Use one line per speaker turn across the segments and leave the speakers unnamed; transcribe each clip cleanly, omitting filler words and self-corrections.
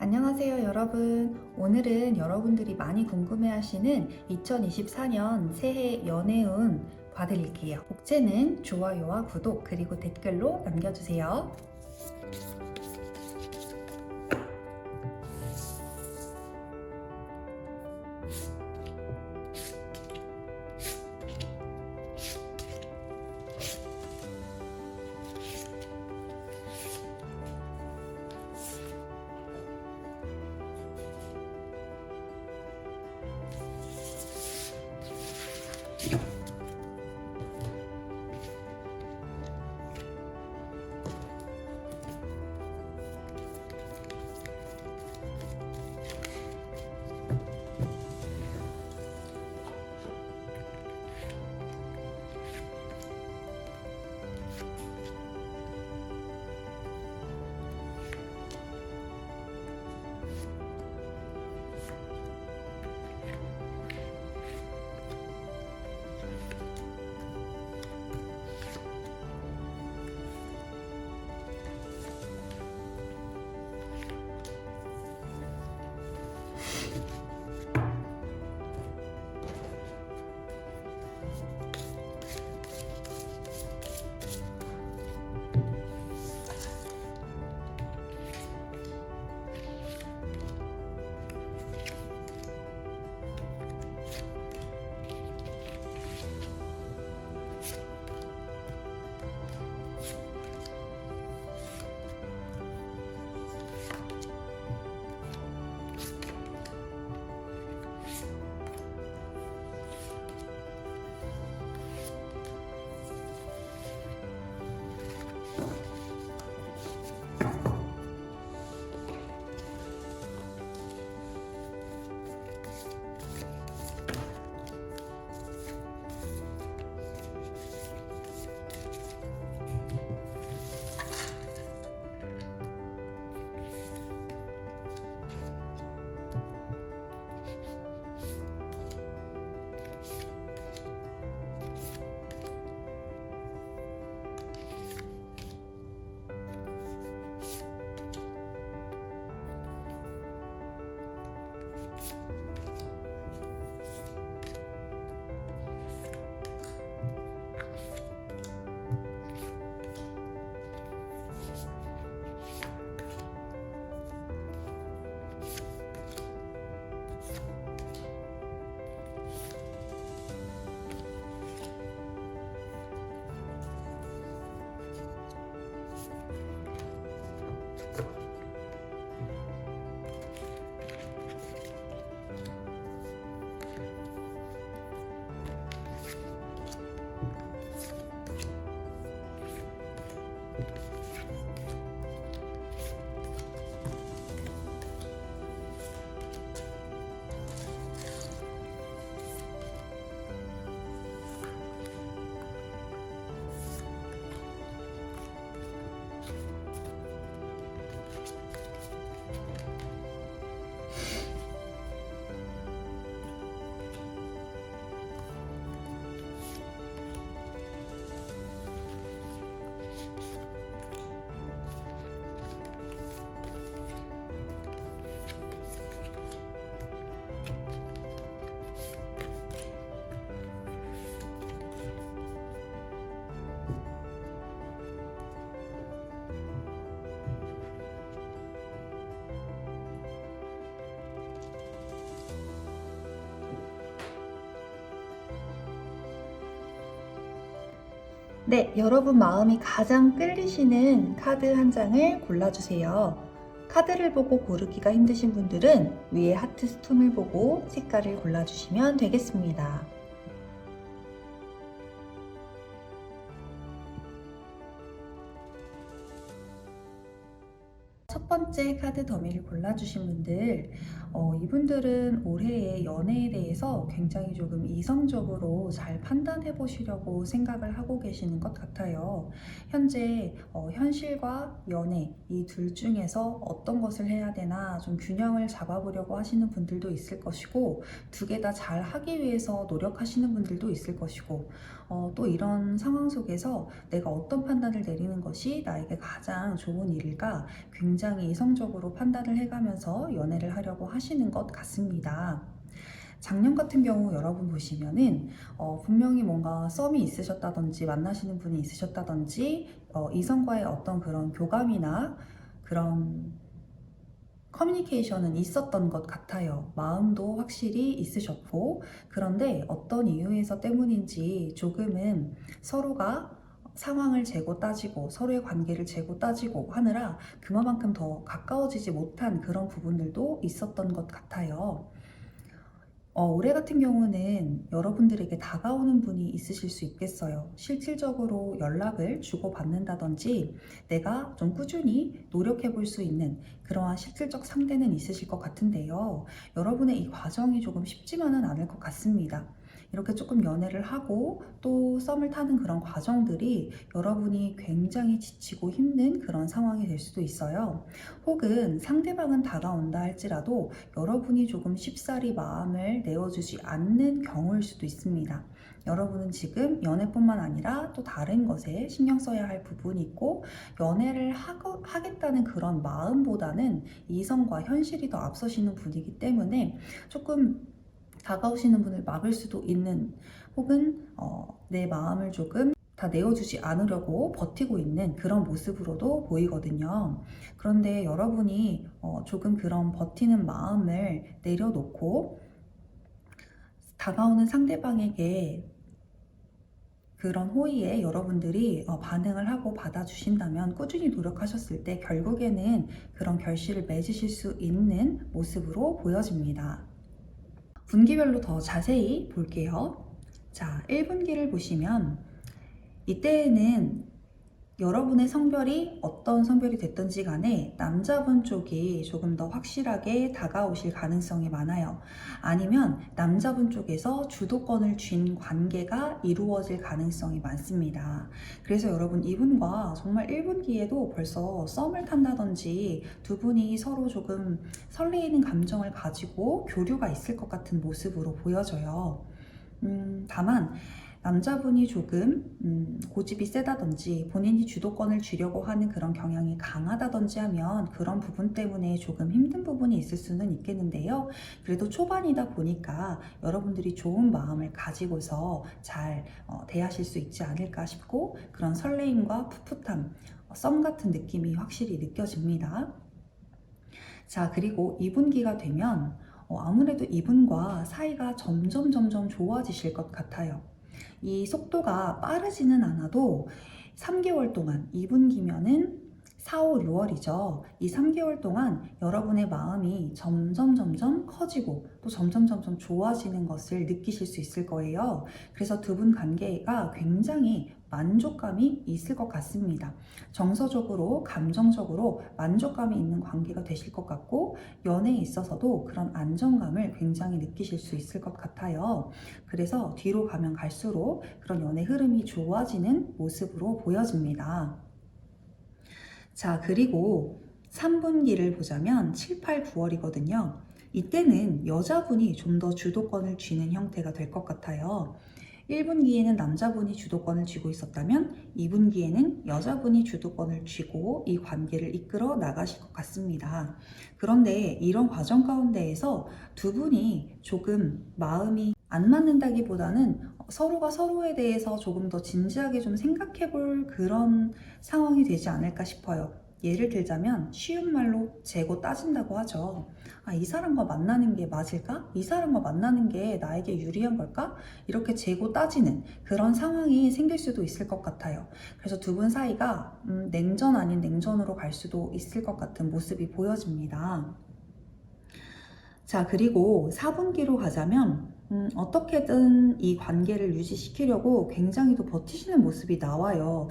안녕하세요, 여러분. 오늘은 여러분들이 많이 궁금해하시는 2024년 새해 연애운 봐드릴게요. 복채는 좋아요와 구독 그리고 댓글로 남겨주세요. 네, 여러분 마음이 가장 끌리시는 카드 한 장을 골라주세요. 카드를 보고 고르기가 힘드신 분들은 위에 하트 스톤을 보고 색깔을 골라주시면 되겠습니다. 첫 번째 카드 더미를 골라주신 분들, 이분들은 올해의 연애에 대해서 굉장히 조금 이성적으로 잘 판단해 보시려고 생각을 하고 계시는 것 같아요. 현재 현실과 연애 이 둘 중에서 어떤 것을 해야 되나 좀 균형을 잡아보려고 하시는 분들도 있을 것이고, 두 개 다 잘 하기 위해서 노력하시는 분들도 있을 것이고, 또 이런 상황 속에서 내가 어떤 판단을 내리는 것이 나에게 가장 좋은 일일까 굉장히 이성적으로 판단을 해가면서 연애를 하려고 하시는 것 같습니다. 작년 같은 경우 여러분 보시면은 분명히 뭔가 썸이 있으셨다든지 만나시는 분이 있으셨다든지 이성과의 어떤 그런 교감이나 그런 커뮤니케이션은 있었던 것 같아요. 마음도 확실히 있으셨고, 그런데 어떤 이유에서 때문인지 조금은 서로가 상황을 재고 따지고 서로의 관계를 재고 따지고 하느라 그만큼 더 가까워지지 못한 그런 부분들도 있었던 것 같아요. 올해 같은 경우는 여러분들에게 다가오는 분이 있으실 수 있겠어요. 실질적으로 연락을 주고받는다든지 내가 좀 꾸준히 노력해 볼 수 있는 그러한 실질적 상대는 있으실 것 같은데요. 여러분의 이 과정이 조금 쉽지만은 않을 것 같습니다. 이렇게 조금 연애를 하고 또 썸을 타는 그런 과정들이 여러분이 굉장히 지치고 힘든 그런 상황이 될 수도 있어요. 혹은 상대방은 다가온다 할지라도 여러분이 조금 쉽사리 마음을 내어주지 않는 경우일 수도 있습니다. 여러분은 지금 연애뿐만 아니라 또 다른 것에 신경 써야 할 부분이 있고 연애를 하겠다는 그런 마음보다는 이성과 현실이 더 앞서시는 분이기 때문에 조금 다가오시는 분을 막을 수도 있는 혹은 내 마음을 조금 다 내어주지 않으려고 버티고 있는 그런 모습으로도 보이거든요. 그런데 여러분이 조금 그런 버티는 마음을 내려놓고 다가오는 상대방에게 그런 호의에 여러분들이 반응을 하고 받아주신다면 꾸준히 노력하셨을 때 결국에는 그런 결실을 맺으실 수 있는 모습으로 보여집니다. 분기별로 더 자세히 볼게요. 자, 1분기를 보시면 이때에는 여러분의 성별이 어떤 성별이 됐든지 간에 남자분 쪽이 조금 더 확실하게 다가오실 가능성이 많아요. 아니면 남자분 쪽에서 주도권을 쥔 관계가 이루어질 가능성이 많습니다. 그래서 여러분 이분과 정말 1분기에도 벌써 썸을 탄다든지 두 분이 서로 조금 설레이는 감정을 가지고 교류가 있을 것 같은 모습으로 보여져요. 다만 남자분이 조금 고집이 세다든지 본인이 주도권을 쥐려고 하는 그런 경향이 강하다든지 하면 그런 부분 때문에 조금 힘든 부분이 있을 수는 있겠는데요. 그래도 초반이다 보니까 여러분들이 좋은 마음을 가지고서 잘 대하실 수 있지 않을까 싶고 그런 설레임과 풋풋함, 썸 같은 느낌이 확실히 느껴집니다. 자, 그리고 2분기가 되면 아무래도 이분과 사이가 점점 좋아지실 것 같아요. 이 속도가 빠르지는 않아도 3개월 동안 2분기면은 4, 5, 6월이죠. 이 3개월 동안 여러분의 마음이 점점 커지고 또 점점 좋아지는 것을 느끼실 수 있을 거예요. 그래서 두 분 관계가 굉장히 만족감이 있을 것 같습니다. 정서적으로, 감정적으로 만족감이 있는 관계가 되실 것 같고 연애에 있어서도 그런 안정감을 굉장히 느끼실 수 있을 것 같아요. 그래서 뒤로 가면 갈수록 그런 연애 흐름이 좋아지는 모습으로 보여집니다. 자, 그리고 3분기를 보자면 7, 8, 9월이거든요. 이때는 여자분이 좀 더 주도권을 쥐는 형태가 될 것 같아요. 1분기에는 남자분이 주도권을 쥐고 있었다면 2분기에는 여자분이 주도권을 쥐고 이 관계를 이끌어 나가실 것 같습니다. 그런데 이런 과정 가운데에서 두 분이 조금 마음이 안 맞는다기보다는 서로가 서로에 대해서 조금 더 진지하게 좀 생각해 볼 그런 상황이 되지 않을까 싶어요. 예를 들자면 쉬운 말로 재고 따진다고 하죠. 이 사람과 만나는 게 맞을까? 이 사람과 만나는 게 나에게 유리한 걸까? 이렇게 재고 따지는 그런 상황이 생길 수도 있을 것 같아요. 그래서 두 분 사이가 냉전 아닌 냉전으로 갈 수도 있을 것 같은 모습이 보여집니다. 자, 그리고 4분기로 가자면 어떻게든 이 관계를 유지시키려고 굉장히 또 버티시는 모습이 나와요.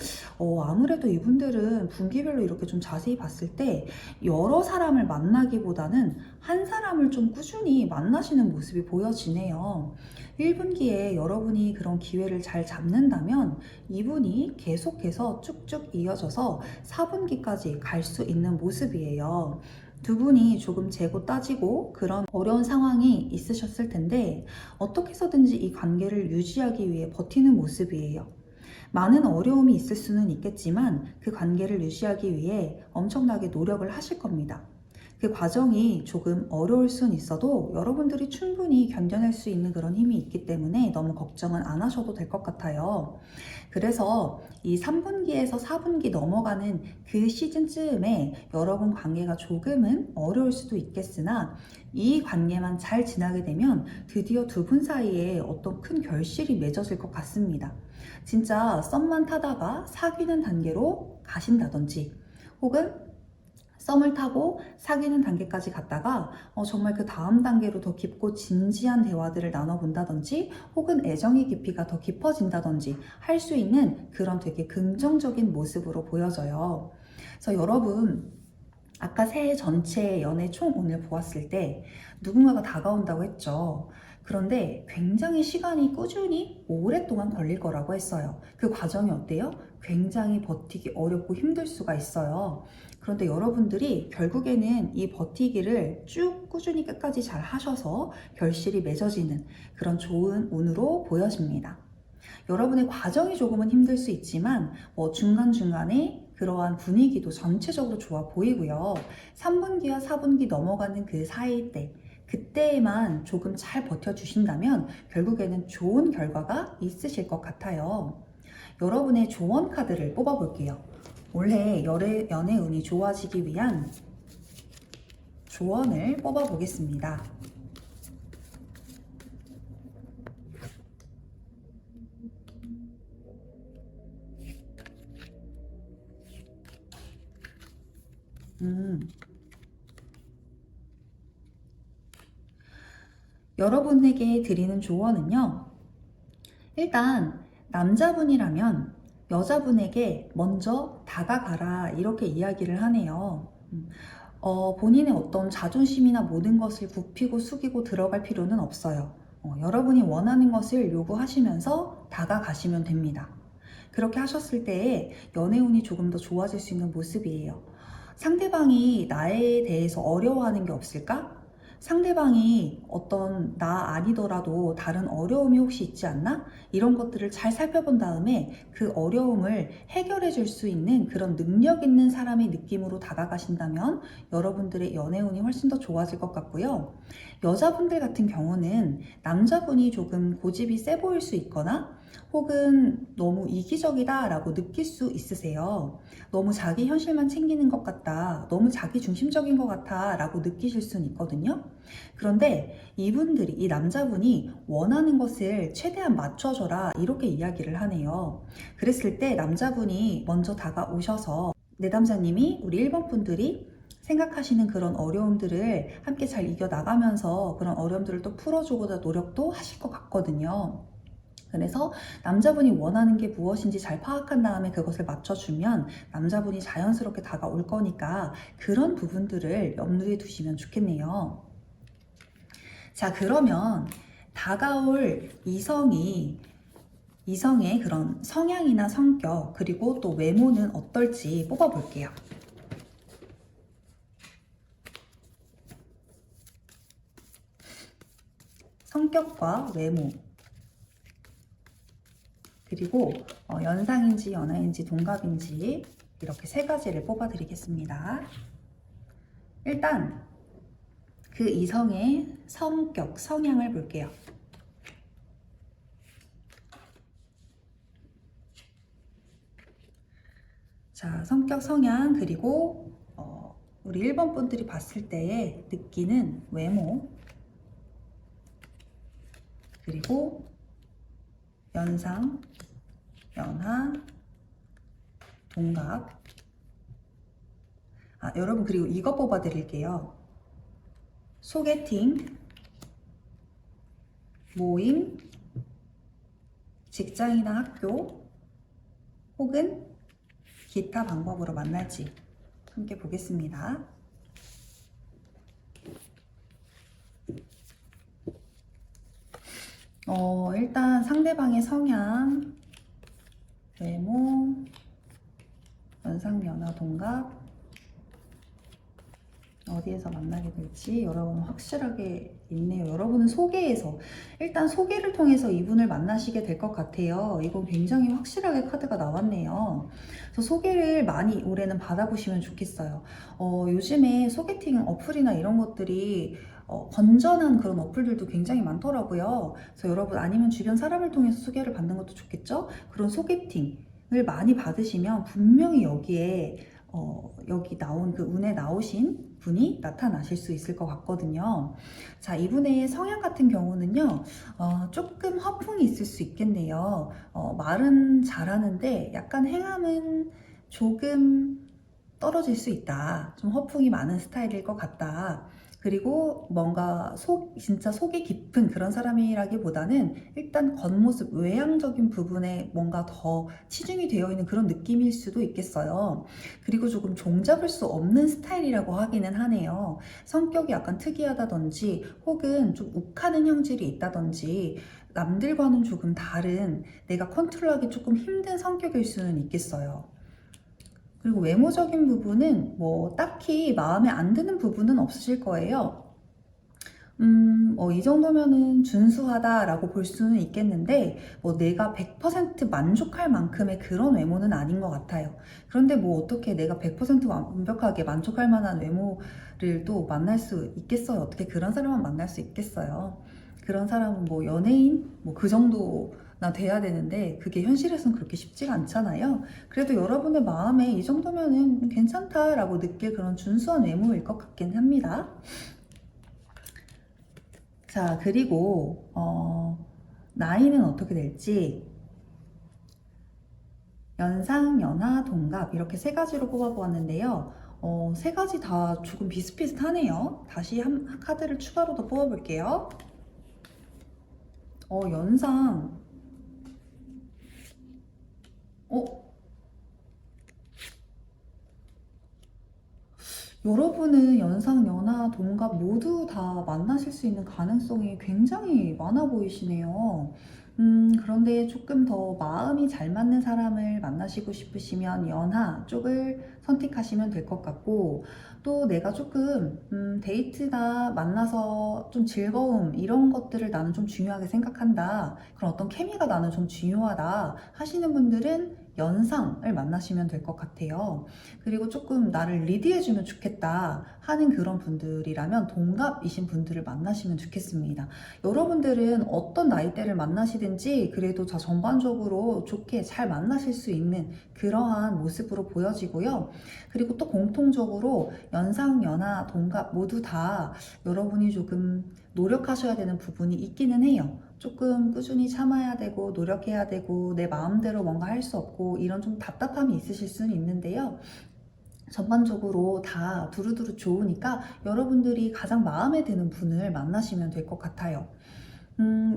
아무래도 이분들은 분기별로 이렇게 좀 자세히 봤을 때 여러 사람을 만나기보다는 한 사람을 좀 꾸준히 만나시는 모습이 보여지네요. 1분기에 여러분이 그런 기회를 잘 잡는다면 이분이 계속해서 쭉쭉 이어져서 4분기까지 갈 수 있는 모습이에요. 두 분이 조금 재고 따지고 그런 어려운 상황이 있으셨을 텐데 어떻게 해서든지 이 관계를 유지하기 위해 버티는 모습이에요. 많은 어려움이 있을 수는 있겠지만 그 관계를 유지하기 위해 엄청나게 노력을 하실 겁니다. 그 과정이 조금 어려울 순 있어도 여러분들이 충분히 견뎌낼 수 있는 그런 힘이 있기 때문에 너무 걱정은 안 하셔도 될 것 같아요. 그래서 이 3분기에서 4분기 넘어가는 그 시즌쯤에 여러분 관계가 조금은 어려울 수도 있겠으나 이 관계만 잘 지나게 되면 드디어 두 분 사이에 어떤 큰 결실이 맺어질 것 같습니다. 진짜 썸만 타다가 사귀는 단계로 가신다든지 혹은 썸을 타고 사귀는 단계까지 갔다가 정말 그 다음 단계로 더 깊고 진지한 대화들을 나눠본다든지 혹은 애정의 깊이가 더 깊어진다든지 할 수 있는 그런 되게 긍정적인 모습으로 보여져요. 그래서 여러분 아까 새해 전체 연애 총 운을 보았을 때 누군가가 다가온다고 했죠. 그런데 굉장히 시간이 꾸준히 오랫동안 걸릴 거라고 했어요. 그 과정이 어때요? 굉장히 버티기 어렵고 힘들 수가 있어요. 그런데 여러분들이 결국에는 이 버티기를 쭉 꾸준히 끝까지 잘 하셔서 결실이 맺어지는 그런 좋은 운으로 보여집니다. 여러분의 과정이 조금은 힘들 수 있지만 중간중간에 그러한 분위기도 전체적으로 좋아 보이고요. 3분기와 4분기 넘어가는 그 사이 때 그때에만 조금 잘 버텨주신다면 결국에는 좋은 결과가 있으실 것 같아요. 여러분의 조언 카드를 뽑아볼게요. 올해 연애 운이 좋아지기 위한 조언을 뽑아보겠습니다. 여러분에게 드리는 조언은요. 일단 남자분이라면 여자분에게 먼저 다가가라 이렇게 이야기를 하네요. 본인의 어떤 자존심이나 모든 것을 굽히고 숙이고 들어갈 필요는 없어요. 여러분이 원하는 것을 요구하시면서 다가가시면 됩니다. 그렇게 하셨을 때에 연애운이 조금 더 좋아질 수 있는 모습이에요. 상대방이 나에 대해서 어려워하는 게 없을까? 상대방이 어떤 나 아니더라도 다른 어려움이 혹시 있지 않나? 이런 것들을 잘 살펴본 다음에 그 어려움을 해결해 줄 수 있는 그런 능력 있는 사람의 느낌으로 다가가신다면 여러분들의 연애운이 훨씬 더 좋아질 것 같고요. 여자분들 같은 경우는 남자분이 조금 고집이 세 보일 수 있거나 혹은 너무 이기적이다 라고 느낄 수 있으세요. 너무 자기 현실만 챙기는 것 같다, 너무 자기 중심적인 것 같아 라고 느끼실 수는 있거든요. 그런데 이분들이, 이 남자분이 원하는 것을 최대한 맞춰줘라 이렇게 이야기를 하네요. 그랬을 때 남자분이 먼저 다가오셔서 내담자님이 우리 1번 분들이 생각하시는 그런 어려움들을 함께 잘 이겨나가면서 그런 어려움들을 또 풀어주고자 노력도 하실 것 같거든요. 그래서 남자분이 원하는 게 무엇인지 잘 파악한 다음에 그것을 맞춰주면 남자분이 자연스럽게 다가올 거니까 그런 부분들을 염두에 두시면 좋겠네요. 자, 그러면 다가올 이성의 그런 성향이나 성격 그리고 또 외모는 어떨지 뽑아볼게요. 성격과 외모 그리고 연상인지 연하인지 동갑인지 이렇게 세 가지를 뽑아 드리겠습니다. 일단 그 이성의 성격, 성향을 볼게요. 자, 성격, 성향 그리고 우리 1번 분들이 봤을 때에 느끼는 외모 그리고 연상, 연하, 동갑. 여러분 그리고 이거 뽑아 드릴게요. 소개팅, 모임, 직장이나 학교 혹은 기타 방법으로 만날지 함께 보겠습니다. 일단 상대방의 성향, 외모, 연상, 연하, 동갑 어디에서 만나게 될지 여러분은 확실하게 있네요. 여러분은 소개에서, 일단 소개를 통해서 이분을 만나시게 될 것 같아요. 이건 굉장히 확실하게 카드가 나왔네요. 그래서 소개를 많이 올해는 받아보시면 좋겠어요. 요즘에 소개팅 어플이나 이런 것들이 건전한 그런 어플들도 굉장히 많더라고요. 그래서 여러분 아니면 주변 사람을 통해서 소개를 받는 것도 좋겠죠? 그런 소개팅을 많이 받으시면 분명히 여기에 여기 나온 그 운에 나오신 분이 나타나실 수 있을 것 같거든요. 자, 이분의 성향 같은 경우는요, 조금 허풍이 있을 수 있겠네요. 말은 잘하는데 약간 행함은 조금 떨어질 수 있다. 좀 허풍이 많은 스타일일 것 같다. 그리고 뭔가 진짜 속이 깊은 그런 사람이라기보다는 일단 겉모습, 외향적인 부분에 뭔가 더 치중이 되어 있는 그런 느낌일 수도 있겠어요. 그리고 조금 종잡을 수 없는 스타일이라고 하기는 하네요. 성격이 약간 특이하다든지 혹은 좀 욱하는 형질이 있다든지 남들과는 조금 다른 내가 컨트롤하기 조금 힘든 성격일 수는 있겠어요. 그리고 외모적인 부분은 뭐 딱히 마음에 안 드는 부분은 없으실 거예요. 이 정도면은 준수하다라고 볼 수는 있겠는데, 뭐 내가 100% 만족할 만큼의 그런 외모는 아닌 것 같아요. 그런데 뭐 어떻게 내가 100% 완벽하게 만족할 만한 외모를 또 만날 수 있겠어요? 어떻게 그런 사람만 만날 수 있겠어요? 그런 사람은 뭐 연예인? 뭐 그 정도나 돼야 되는데, 그게 현실에서는 그렇게 쉽지가 않잖아요. 그래도 여러분의 마음에 이 정도면은 괜찮다라고 느낄 그런 준수한 외모일 것 같긴 합니다. 자, 그리고 나이는 어떻게 될지 연상, 연하, 동갑 이렇게 세 가지로 뽑아보았는데요. 세 가지 다 조금 비슷비슷하네요. 다시 한 카드를 추가로 더 뽑아볼게요. 연상. 여러분은 연상, 연하, 동갑 모두 다 만나실 수 있는 가능성이 굉장히 많아 보이시네요. 그런데 조금 더 마음이 잘 맞는 사람을 만나시고 싶으시면 연하 쪽을 선택하시면 될 것 같고, 또 내가 조금 데이트나 만나서 좀 즐거움 이런 것들을 나는 좀 중요하게 생각한다. 그런 어떤 케미가 나는 좀 중요하다 하시는 분들은 연상을 만나시면 될 것 같아요. 그리고 조금 나를 리드해주면 좋겠다 하는 그런 분들이라면 동갑이신 분들을 만나시면 좋겠습니다. 여러분들은 어떤 나이대를 만나시든지 그래도 전반적으로 좋게 잘 만나실 수 있는 그러한 모습으로 보여지고요. 그리고 또 공통적으로 연상, 연하, 동갑 모두 다 여러분이 조금 노력하셔야 되는 부분이 있기는 해요. 조금 꾸준히 참아야 되고 노력해야 되고 내 마음대로 뭔가 할 수 없고 이런 좀 답답함이 있으실 수는 있는데요. 전반적으로 다 두루두루 좋으니까 여러분들이 가장 마음에 드는 분을 만나시면 될 것 같아요.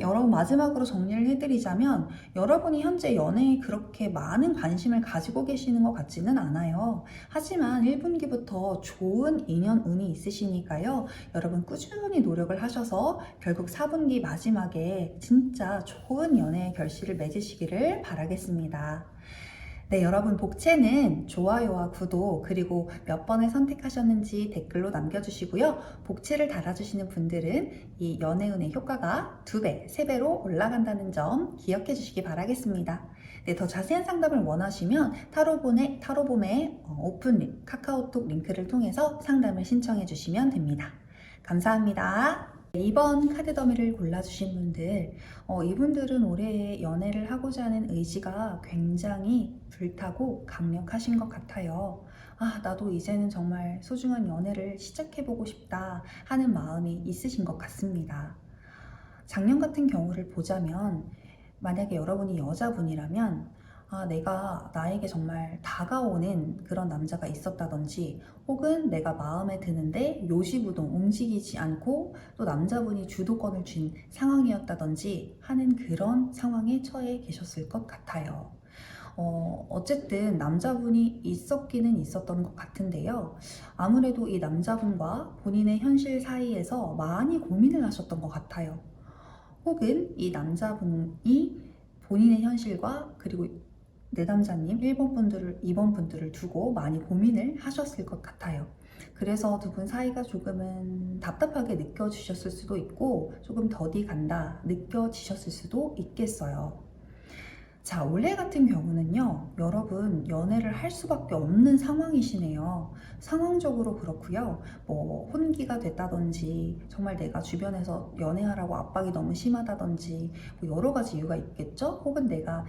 여러분 마지막으로 정리를 해드리자면 여러분이 현재 연애에 그렇게 많은 관심을 가지고 계시는 것 같지는 않아요. 하지만 1분기부터 좋은 인연 운이 있으시니까요. 여러분 꾸준히 노력을 하셔서 결국 4분기 마지막에 진짜 좋은 연애의 결실을 맺으시기를 바라겠습니다. 네, 여러분 복채는 좋아요와 구독 그리고 몇 번을 선택하셨는지 댓글로 남겨주시고요. 복채를 달아주시는 분들은 이 연애운의 효과가 2배, 3배로 올라간다는 점 기억해 주시기 바라겠습니다. 네, 더 자세한 상담을 원하시면 타로봄의 오픈 카카오톡 링크를 통해서 상담을 신청해 주시면 됩니다. 감사합니다. 이번 카드 더미를 골라주신 분들, 이분들은 올해 연애를 하고자 하는 의지가 굉장히 불타고 강력하신 것 같아요. 나도 이제는 정말 소중한 연애를 시작해보고 싶다 하는 마음이 있으신 것 같습니다. 작년 같은 경우를 보자면, 만약에 여러분이 여자분이라면 내가 나에게 정말 다가오는 그런 남자가 있었다든지 혹은 내가 마음에 드는데 요시부동 움직이지 않고 또 남자분이 주도권을 쥔 상황이었다든지 하는 그런 상황에 처해 계셨을 것 같아요. 어쨌든 남자분이 있었기는 있었던 것 같은데요. 아무래도 이 남자분과 본인의 현실 사이에서 많이 고민을 하셨던 것 같아요. 혹은 이 남자분이 본인의 현실과 그리고 내담자님 1번 분들을 2번 분들을 두고 많이 고민을 하셨을 것 같아요. 그래서 두 분 사이가 조금은 답답하게 느껴지셨을 수도 있고 조금 더디 간다 느껴지셨을 수도 있겠어요. 자, 올해 같은 경우는요, 여러분 연애를 할 수밖에 없는 상황이시네요. 상황적으로 그렇고요. 뭐 혼기가 됐다든지 정말 내가 주변에서 연애하라고 압박이 너무 심하다든지 뭐 여러 가지 이유가 있겠죠. 혹은 내가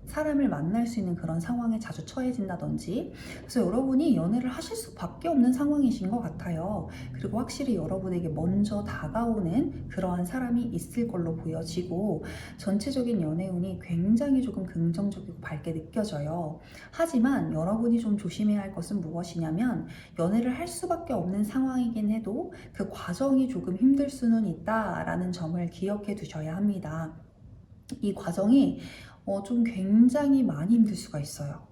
사람을 만날 수 있는 그런 상황에 자주 처해진다든지. 그래서 여러분이 연애를 하실 수밖에 없는 상황이신 것 같아요. 그리고 확실히 여러분에게 먼저 다가오는 그러한 사람이 있을 걸로 보여지고, 전체적인 연애운이 굉장히 조금 긍정적이고 밝게 느껴져요. 하지만 여러분이 좀 조심해야 할 것은 무엇이냐면, 연애를 할 수밖에 없는 상황이긴 해도 그 과정이 조금 힘들 수는 있다라는 점을 기억해 두셔야 합니다. 이 과정이 좀 굉장히 많이 힘들 수가 있어요.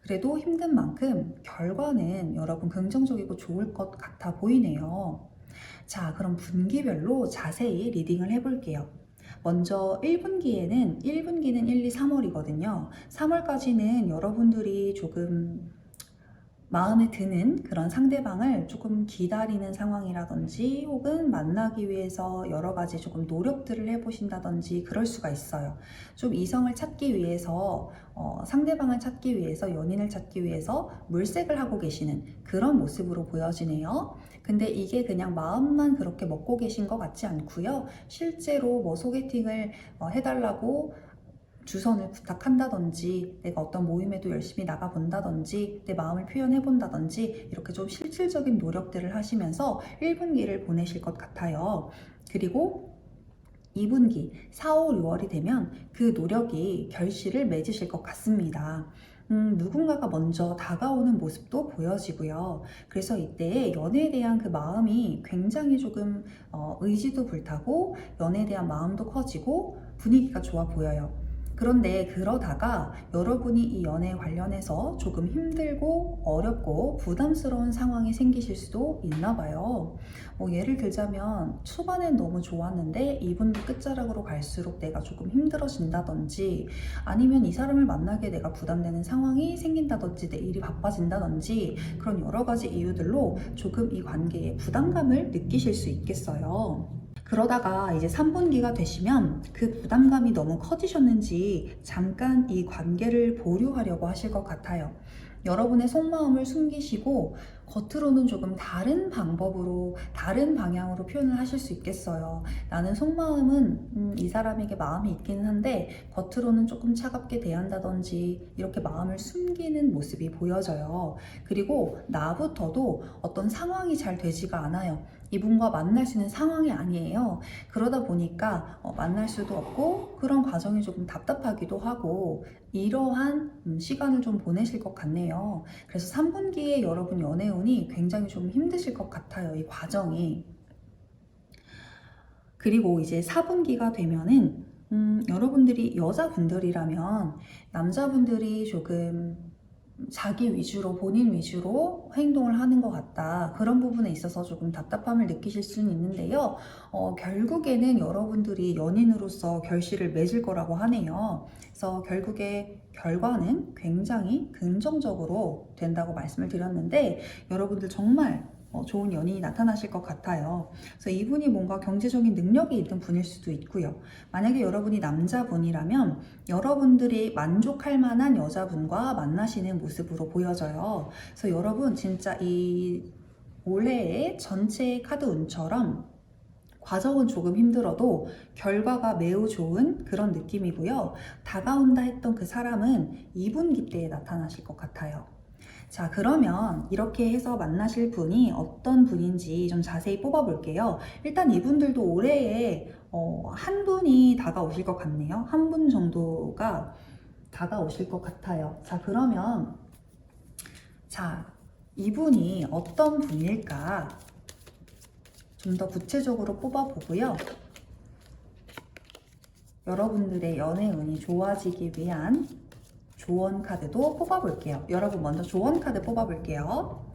그래도 힘든 만큼 결과는 여러분 긍정적이고 좋을 것 같아 보이네요. 자, 그럼 분기별로 자세히 리딩을 해볼게요. 먼저 1분기는 1, 2, 3월이거든요. 3월까지는 여러분들이 조금 마음에 드는 그런 상대방을 조금 기다리는 상황이라든지 혹은 만나기 위해서 여러 가지 조금 노력들을 해보신다든지 그럴 수가 있어요. 좀 이성을 찾기 위해서 상대방을 찾기 위해서 연인을 찾기 위해서 물색을 하고 계시는 그런 모습으로 보여지네요. 근데 이게 그냥 마음만 그렇게 먹고 계신 것 같지 않고요. 실제로 뭐 소개팅을 해달라고 주선을 부탁한다든지 내가 어떤 모임에도 열심히 나가본다든지 내 마음을 표현해본다든지 이렇게 좀 실질적인 노력들을 하시면서 1분기를 보내실 것 같아요. 그리고 2분기 4, 5, 6월이 되면 그 노력이 결실을 맺으실 것 같습니다. 누군가가 먼저 다가오는 모습도 보여지고요. 그래서 이때 연애에 대한 그 마음이 굉장히 조금 의지도 불타고 연애에 대한 마음도 커지고 분위기가 좋아 보여요. 그런데 그러다가 여러분이 이 연애 관련해서 조금 힘들고 어렵고 부담스러운 상황이 생기실 수도 있나 봐요. 예를 들자면 초반엔 너무 좋았는데 2분기 끝자락으로 갈수록 내가 조금 힘들어진다든지, 아니면 이 사람을 만나게 내가 부담되는 상황이 생긴다든지 내 일이 바빠진다든지 그런 여러 가지 이유들로 조금 이 관계에 부담감을 느끼실 수 있겠어요. 그러다가 이제 3분기가 되시면 그 부담감이 너무 커지셨는지 잠깐 이 관계를 보류하려고 하실 것 같아요. 여러분의 속마음을 숨기시고 겉으로는 조금 다른 방법으로, 다른 방향으로 표현을 하실 수 있겠어요. 나는 속마음은 이 사람에게 마음이 있기는 한데 겉으로는 조금 차갑게 대한다든지 이렇게 마음을 숨기는 모습이 보여져요. 그리고 나부터도 어떤 상황이 잘 되지가 않아요. 이분과 만날 수 있는 상황이 아니에요. 그러다 보니까 만날 수도 없고 그런 과정이 조금 답답하기도 하고 이러한 시간을 좀 보내실 것 같네요. 그래서 3분기에 여러분 연애운이 굉장히 좀 힘드실 것 같아요. 이 과정이. 그리고 이제 4분기가 되면은 여러분들이 여자분들이라면 남자분들이 조금 자기 위주로, 본인 위주로 행동을 하는 것 같다. 그런 부분에 있어서 조금 답답함을 느끼실 수는 있는데요. 결국에는 여러분들이 연인으로서 결실을 맺을 거라고 하네요. 그래서 결국에 결과는 굉장히 긍정적으로 된다고 말씀을 드렸는데, 여러분들 정말 좋은 연인이 나타나실 것 같아요. 그래서 이분이 뭔가 경제적인 능력이 있는 분일 수도 있고요. 만약에 여러분이 남자분이라면 여러분들이 만족할 만한 여자분과 만나시는 모습으로 보여져요. 그래서 여러분 진짜 이 올해의 전체 카드 운처럼 과정은 조금 힘들어도 결과가 매우 좋은 그런 느낌이고요. 다가온다 했던 그 사람은 2분기 때에 나타나실 것 같아요. 자, 그러면 이렇게 해서 만나실 분이 어떤 분인지 좀 자세히 뽑아볼게요. 일단 이분들도 올해에 한 분이 다가오실 것 같네요. 한 분 정도가 다가오실 것 같아요. 자, 그러면 이분이 어떤 분일까 좀 더 구체적으로 뽑아보고요. 여러분들의 연애운이 좋아지기 위한 조언 카드도 뽑아볼게요. 여러분 먼저 조언 카드 뽑아볼게요.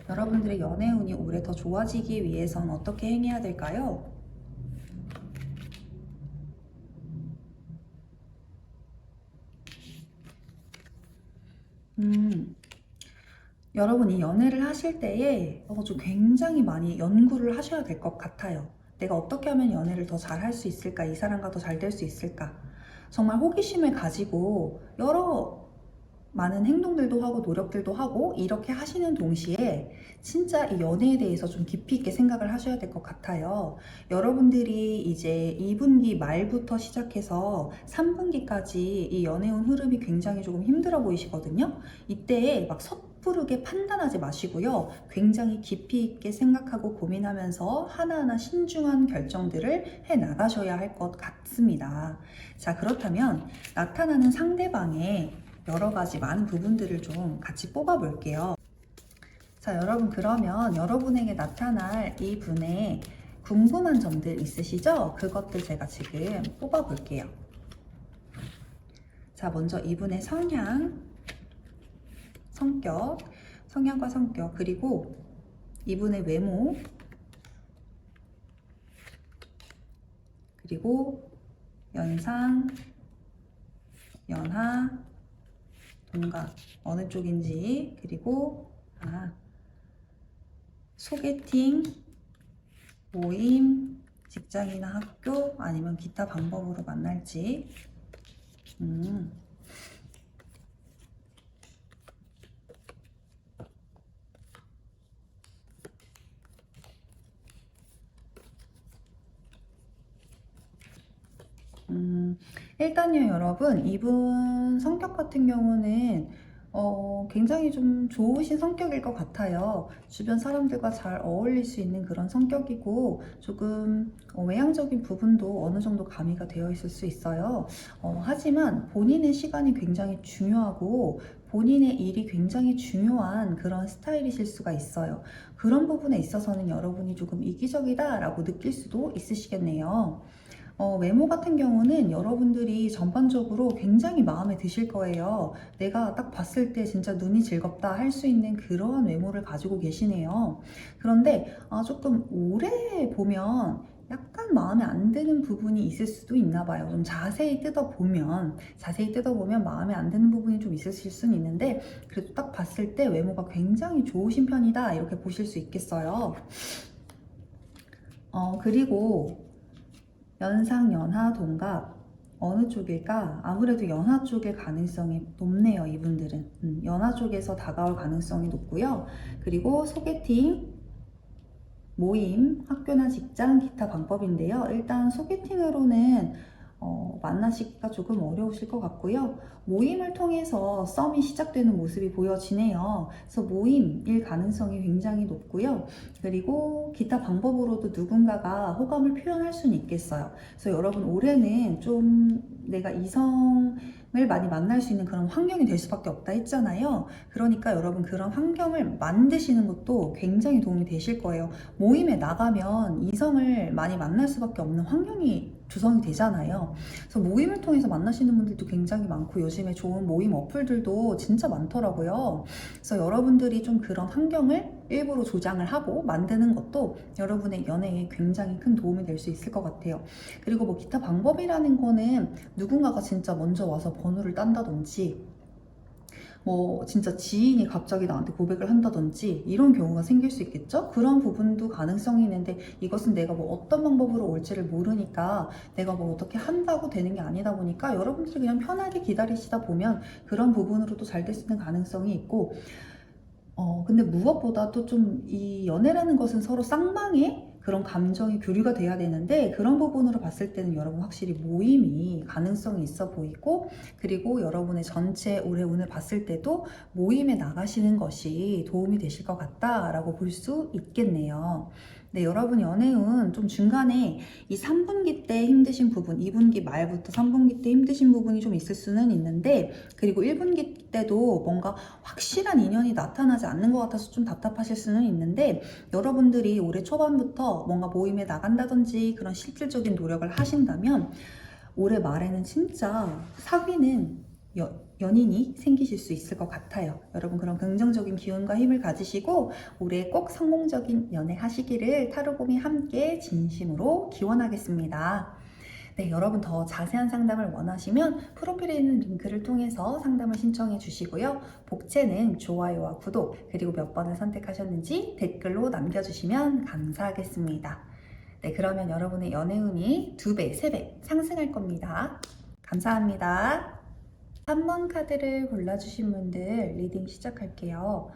여러분들의 연애운이 올해 더 좋아지기 위해선 어떻게 행해야 될까요? 여러분이 연애를 하실 때에 좀 굉장히 많이 연구를 하셔야 될 것 같아요. 내가 어떻게 하면 연애를 더 잘 할 수 있을까? 이 사람과 더 잘 될 수 있을까? 정말 호기심을 가지고 여러 많은 행동들도 하고 노력들도 하고 이렇게 하시는 동시에 진짜 이 연애에 대해서 좀 깊이 있게 생각을 하셔야 될 것 같아요. 여러분들이 이제 2분기 말부터 시작해서 3분기까지 이 연애운 흐름이 굉장히 조금 힘들어 보이시거든요. 이때에 막 섣부르게 판단하지 마시고요. 굉장히 깊이 있게 생각하고 고민하면서 하나하나 신중한 결정들을 해 나가셔야 할 것 같습니다. 자, 그렇다면 나타나는 상대방의 여러 가지 많은 부분들을 좀 같이 뽑아 볼게요. 자, 여러분, 그러면 여러분에게 나타날 이 분의 궁금한 점들 있으시죠? 그것들 제가 지금 뽑아 볼게요. 자, 먼저 이분의 성향과 성격, 그리고 이분의 외모, 그리고 연상, 연하, 동갑, 어느 쪽인지, 그리고 소개팅, 모임, 직장이나 학교, 아니면 기타 방법으로 만날지. 일단요, 여러분, 이분 성격 같은 경우는 굉장히 좀 좋으신 성격일 것 같아요. 주변 사람들과 잘 어울릴 수 있는 그런 성격이고, 조금 외향적인 부분도 어느 정도 가미가 되어 있을 수 있어요. 하지만 본인의 시간이 굉장히 중요하고, 본인의 일이 굉장히 중요한 그런 스타일이실 수가 있어요. 그런 부분에 있어서는 여러분이 조금 이기적이다라고 느낄 수도 있으시겠네요. 외모 같은 경우는 여러분들이 전반적으로 굉장히 마음에 드실 거예요. 내가 딱 봤을 때 진짜 눈이 즐겁다 할 수 있는 그러한 외모를 가지고 계시네요. 그런데 조금 오래 보면 약간 마음에 안 드는 부분이 있을 수도 있나 봐요. 좀 자세히 뜯어보면 마음에 안 드는 부분이 좀 있으실 수는 있는데, 그래도 딱 봤을 때 외모가 굉장히 좋으신 편이다 이렇게 보실 수 있겠어요. 그리고 연상, 연하, 동갑 어느 쪽일까? 아무래도 연하 쪽일 가능성이 높네요, 이분들은. 연하 쪽에서 다가올 가능성이 높고요. 그리고 소개팅, 모임, 학교나 직장, 기타 방법인데요. 일단 소개팅으로는 만나시기가 조금 어려우실 것 같고요. 모임을 통해서 썸이 시작되는 모습이 보여지네요. 그래서 모임일 가능성이 굉장히 높고요. 그리고 기타 방법으로도 누군가가 호감을 표현할 수는 있겠어요. 그래서 여러분, 올해는 좀 내가 이성을 많이 만날 수 있는 그런 환경이 될 수밖에 없다 했잖아요. 그러니까 여러분, 그런 환경을 만드시는 것도 굉장히 도움이 되실 거예요. 모임에 나가면 이성을 많이 만날 수밖에 없는 환경이 조성이 되잖아요. 그래서 모임을 통해서 만나시는 분들도 굉장히 많고, 요즘에 좋은 모임 어플들도 진짜 많더라고요. 그래서 여러분들이 좀 그런 환경을 일부러 조장을 하고 만드는 것도 여러분의 연애에 굉장히 큰 도움이 될 수 있을 것 같아요. 그리고 뭐 기타 방법이라는 거는 누군가가 진짜 먼저 와서 번호를 딴다든지, 뭐 진짜 지인이 갑자기 나한테 고백을 한다든지 이런 경우가 생길 수 있겠죠? 그런 부분도 가능성이 있는데, 이것은 내가 뭐 어떤 방법으로 올지를 모르니까 내가 뭐 어떻게 한다고 되는 게 아니다 보니까 여러분들이 그냥 편하게 기다리시다 보면 그런 부분으로도 잘 될 수 있는 가능성이 있고, 근데 무엇보다도 좀 이 연애라는 것은 서로 쌍방의 그런 감정이 교류가 돼야 되는데, 그런 부분으로 봤을 때는 여러분 확실히 모임이 가능성이 있어 보이고, 그리고 여러분의 전체 올해 운을 봤을 때도 모임에 나가시는 것이 도움이 되실 것 같다라고 볼 수 있겠네요. 네, 여러분 연애운 좀 중간에 이 3분기 때 힘드신 부분, 2분기 말부터 3분기 때 힘드신 부분이 좀 있을 수는 있는데, 그리고 1분기 때도 뭔가 확실한 인연이 나타나지 않는 것 같아서 좀 답답하실 수는 있는데, 여러분들이 올해 초반부터 뭔가 모임에 나간다든지 그런 실질적인 노력을 하신다면 올해 말에는 진짜 사귀는 연인이 생기실 수 있을 것 같아요. 여러분, 그런 긍정적인 기운과 힘을 가지시고 올해 꼭 성공적인 연애 하시기를 타로곰이 함께 진심으로 기원하겠습니다. 네, 여러분 더 자세한 상담을 원하시면 프로필에 있는 링크를 통해서 상담을 신청해 주시고요. 복채는 좋아요와 구독, 그리고 몇 번을 선택하셨는지 댓글로 남겨주시면 감사하겠습니다. 네, 그러면 여러분의 연애운이 2배, 3배 상승할 겁니다. 감사합니다. 3번 카드를 골라주신 분들 리딩 시작할게요.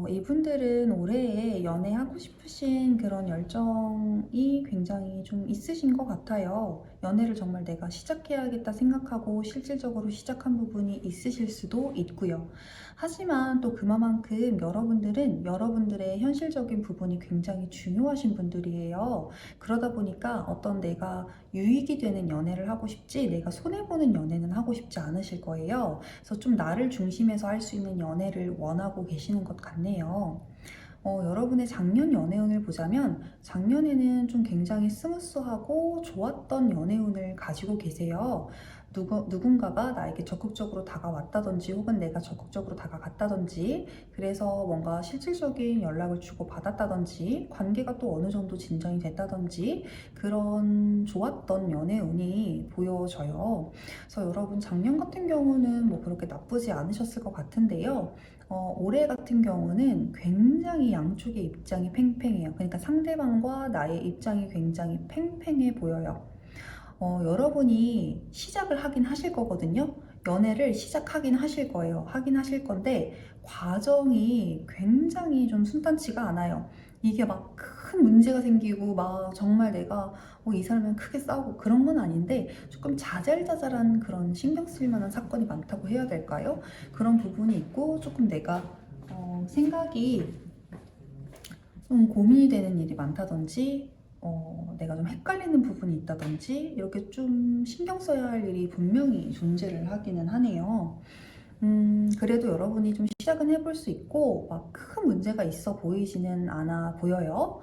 이분들은 올해에 연애하고 싶으신 그런 열정이 굉장히 좀 있으신 것 같아요. 연애를 정말 내가 시작해야겠다 생각하고 실질적으로 시작한 부분이 있으실 수도 있고요. 하지만 또 그만큼 여러분들은 여러분들의 현실적인 부분이 굉장히 중요하신 분들이에요. 그러다 보니까 어떤 내가 유익이 되는 연애를 하고 싶지 내가 손해보는 연애는 하고 싶지 않으실 거예요. 그래서 좀 나를 중심에서 할 수 있는 연애를 원하고 계시는 것 같네요. 여러분의 작년 연애운을 보자면 작년에는 좀 굉장히 스무스하고 좋았던 연애운을 가지고 계세요. 누군가가 나에게 적극적으로 다가왔다든지 혹은 내가 적극적으로 다가갔다든지 그래서 뭔가 실질적인 연락을 주고 받았다든지 관계가 또 어느 정도 진전이 됐다든지 그런 좋았던 연애운이 보여져요. 그래서 여러분 작년 같은 경우는 뭐 그렇게 나쁘지 않으셨을 것 같은데요. 올해 같은 경우는 굉장히 양쪽의 입장이 팽팽해요. 그러니까 상대방과 나의 입장이 굉장히 팽팽해 보여요. 여러분이 시작을 하긴 하실 거거든요. 연애를 시작하긴 하실 거예요. 하긴 하실 건데 과정이 굉장히 좀 순탄치가 않아요. 이게 막 큰 문제가 생기고 막 정말 내가 이 사람이랑 크게 싸우고 그런 건 아닌데 조금 자잘자잘한 그런 신경 쓸 만한 사건이 많다고 해야 될까요? 그런 부분이 있고 조금 내가 생각이 좀 고민이 되는 일이 많다든지 내가 좀 헷갈리는 부분이 있다든지 이렇게 좀 신경 써야 할 일이 분명히 존재를 하기는 하네요. 그래도 여러분이 좀 시작은 해볼 수 있고 막 큰 문제가 있어 보이지는 않아 보여요.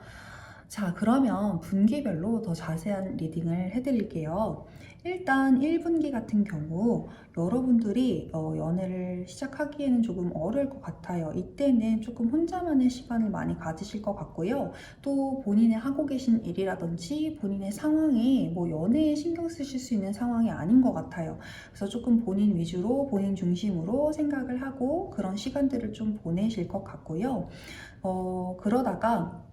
자, 그러면 분기별로 더 자세한 리딩을 해드릴게요. 일단 1분기 같은 경우 여러분들이 연애를 시작하기에는 조금 어려울 것 같아요. 이때는 조금 혼자만의 시간을 많이 가지실 것 같고요. 또 본인의 하고 계신 일이라든지 본인의 상황이 뭐 연애에 신경 쓰실 수 있는 상황이 아닌 것 같아요. 그래서 조금 본인 위주로 본인 중심으로 생각을 하고 그런 시간들을 좀 보내실 것 같고요. 그러다가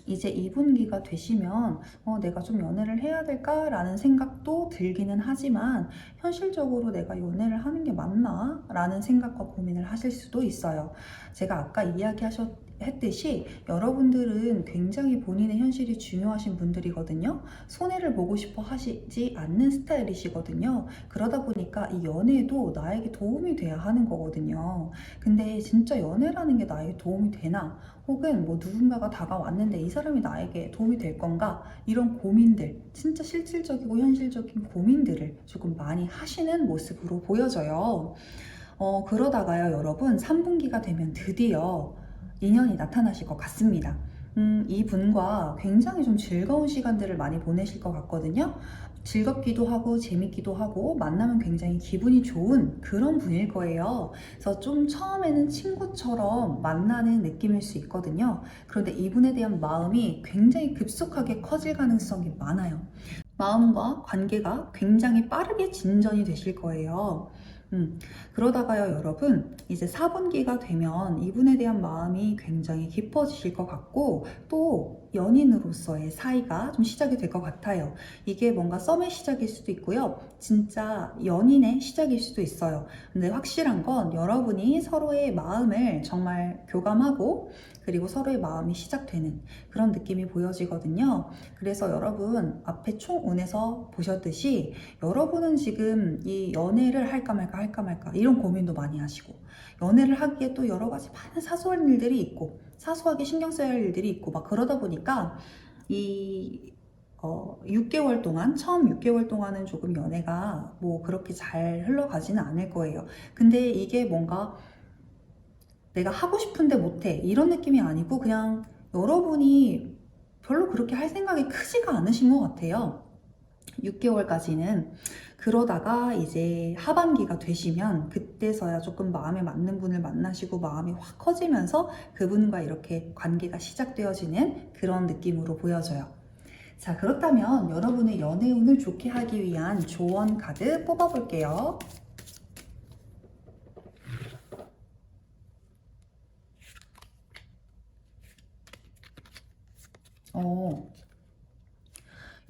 이제 2분기가 되시면 내가 좀 연애를 해야 될까라는 생각도 들기는 하지만 현실적으로 내가 연애를 하는 게 맞나? 라는 생각과 고민을 하실 수도 있어요. 제가 아까 했듯이 여러분들은 굉장히 본인의 현실이 중요하신 분들이거든요. 손해를 보고 싶어 하시지 않는 스타일이시거든요. 그러다 보니까 이 연애도 나에게 도움이 돼야 하는 거거든요. 근데 진짜 연애라는 게 나에게 도움이 되나? 혹은 뭐 누군가가 다가왔는데 이 사람이 나에게 도움이 될 건가? 이런 고민들, 진짜 실질적이고 현실적인 고민들을 조금 많이 하시는 모습으로 보여져요. 그러다가요, 여러분, 3분기가 되면 드디어 인연이 나타나실 것 같습니다. 이분과 굉장히 좀 즐거운 시간들을 많이 보내실 것 같거든요. 즐겁기도 하고 재밌기도 하고 만나면 굉장히 기분이 좋은 그런 분일 거예요. 그래서 좀 처음에는 친구처럼 만나는 느낌일 수 있거든요. 그런데 이분에 대한 마음이 굉장히 급속하게 커질 가능성이 많아요. 마음과 관계가 굉장히 빠르게 진전이 되실 거예요. 그러다가요, 여러분, 이제 4분기가 되면 이분에 대한 마음이 굉장히 깊어지실 것 같고, 또 연인으로서의 사이가 좀 시작이 될 것 같아요. 이게 뭔가 썸의 시작일 수도 있고요. 진짜 연인의 시작일 수도 있어요. 근데 확실한 건 여러분이 서로의 마음을 정말 교감하고, 그리고 서로의 마음이 시작되는 그런 느낌이 보여지거든요. 그래서 여러분, 앞에 총운에서 보셨듯이 여러분은 지금 이 연애를 할까 말까 이런 고민도 많이 하시고 연애를 하기에 또 여러 가지 많은 사소한 일들이 있고 사소하게 신경 써야 할 일들이 있고 막 그러다 보니까 이 6개월 동안 처음 6개월 동안은 조금 연애가 뭐 그렇게 잘 흘러가지는 않을 거예요. 근데 이게 뭔가 내가 하고 싶은데 못해 이런 느낌이 아니고 그냥 여러분이 별로 그렇게 할 생각이 크지가 않으신 것 같아요. 6개월까지는. 그러다가 이제 하반기가 되시면 그때서야 조금 마음에 맞는 분을 만나시고 마음이 확 커지면서 그분과 이렇게 관계가 시작되어지는 그런 느낌으로 보여져요. 자, 그렇다면 여러분의 연애 운을 좋게 하기 위한 조언 카드 뽑아볼게요. 어,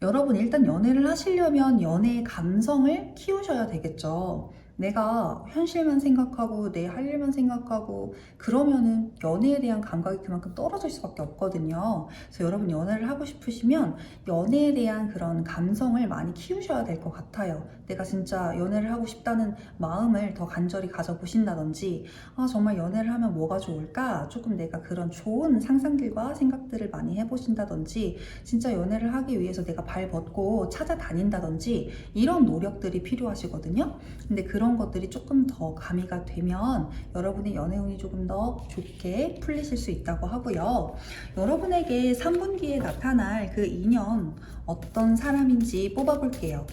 여러분 일단 연애를 하시려면 연애의 감성을 키우셔야 되겠죠. 내가 현실만 생각하고 내 할 일만 생각하고 그러면은 연애에 대한 감각이 그만큼 떨어질 수밖에 없거든요. 그래서 여러분 연애를 하고 싶으시면 연애에 대한 그런 감성을 많이 키우셔야 될 것 같아요. 내가 진짜 연애를 하고 싶다는 마음을 더 간절히 가져보신다든지, 아, 정말 연애를 하면 뭐가 좋을까? 조금 내가 그런 좋은 상상들과 생각들을 많이 해보신다든지, 진짜 연애를 하기 위해서 내가 발 벗고 찾아다닌다든지 이런 노력들이 필요하시거든요. 근데 그런 것들이 조금 더 가미가 되면 여러분의 연애운이 조금 더 좋게 풀리실 수 있다고 하고요. 여러분에게 3분기에 나타날 그 인연 어떤 사람인지 뽑아볼게요.